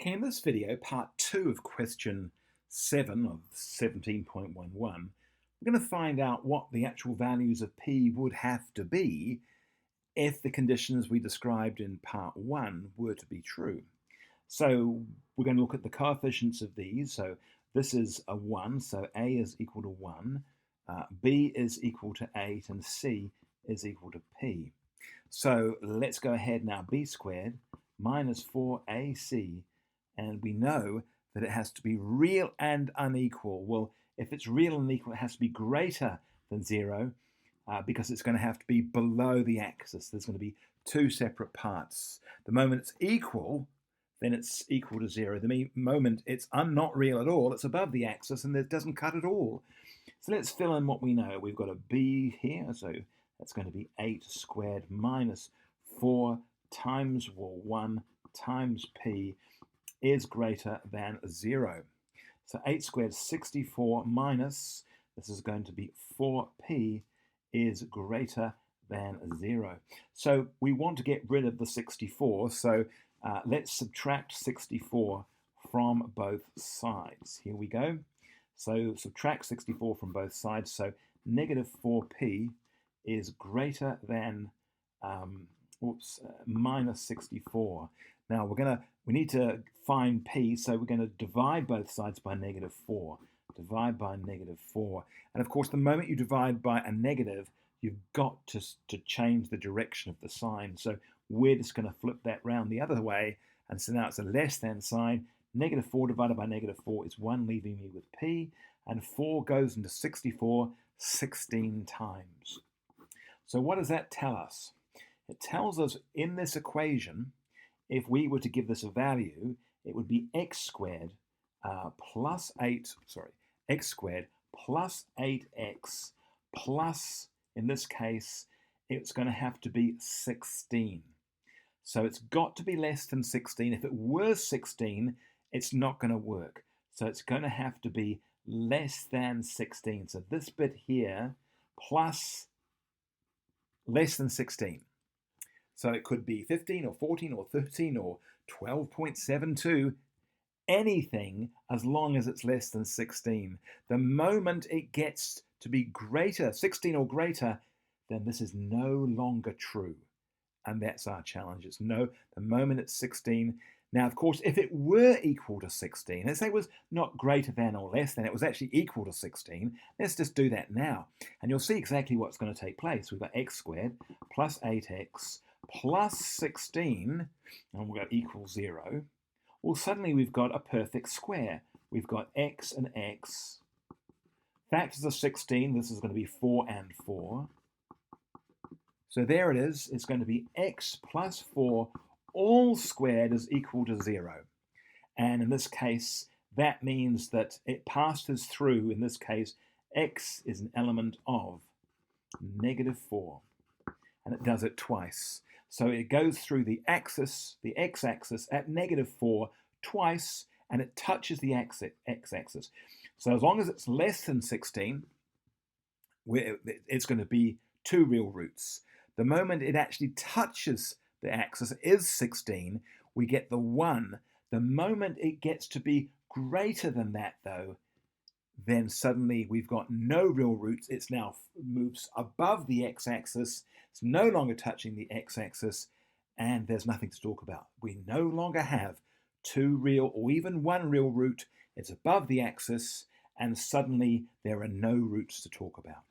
Okay, in this video, part 2 of question 7 of 17.11, we're going to find out what the actual values of p would have to be if the conditions we described in part 1 were to be true. So we're going to look at the coefficients of these. So this is a 1, so a is equal to 1, b is equal to 8, and c is equal to p. So let's go ahead now. B squared minus 4ac, and we know that it has to be real and unequal. Well, if it's real and unequal, it has to be greater than 0 because it's going to have to be below the axis. There's going to be two separate parts. The moment it's equal, then it's equal to 0. The moment it's not real at all, it's above the axis and it doesn't cut at all. So let's fill in what we know. We've got a b here, so that's going to be 8 squared minus 4 times 1 times p is greater than 0. So 8 squared 64 minus, this is going to be 4p is greater than 0. So we want to get rid of the 64, so let's subtract 64 from both sides. Here we go. So subtract 64 from both sides, so negative 4p is greater than minus 64. Now we need to find p, so we're going to divide both sides by negative 4. Divide by negative 4. And of course, the moment you divide by a negative, you've got to change the direction of the sign. So we're just going to flip that round the other way. And so now it's a less than sign. Negative 4 divided by negative 4 is 1, leaving me with p. And 4 goes into 64 16 times. So what does that tell us? It tells us in this equation, if we were to give this a value, it would be x squared plus 8x plus, in this case, it's going to have to be 16. So it's got to be less than 16. If it were 16, it's not going to work. So it's going to have to be less than 16. So this bit here plus less than 16. So it could be 15 or 14 or 13 or 12.72, anything as long as it's less than 16. The moment it gets to be greater, 16 or greater, then this is no longer true. And that's our challenge. It's no, the moment it's 16. Now, of course, if it were equal to 16, let's say it was not greater than or less than, it was actually equal to 16, let's just do that now. And you'll see exactly what's going to take place. We've got x squared plus 8x plus 16, and we've got equals 0. Well, suddenly we've got a perfect square. We've got x and x. Factors of 16, this is going to be 4 and 4. So there it is. It's going to be x plus 4 all squared is equal to 0. And in this case, that means that it passes through, in this case, x is an element of negative 4. And it does it twice. So it goes through the axis, the x-axis, at negative 4 twice, and it touches the x-axis. So as long as it's less than 16, it's going to be two real roots. The moment it actually touches the axis is 16, we get the 1. The moment it gets to be greater than that, though, then suddenly we've got no real roots. It's now moves above the x-axis. It's no longer touching the x-axis, and there's nothing to talk about. We no longer have two real or even one real root. It's above the axis, and suddenly there are no roots to talk about.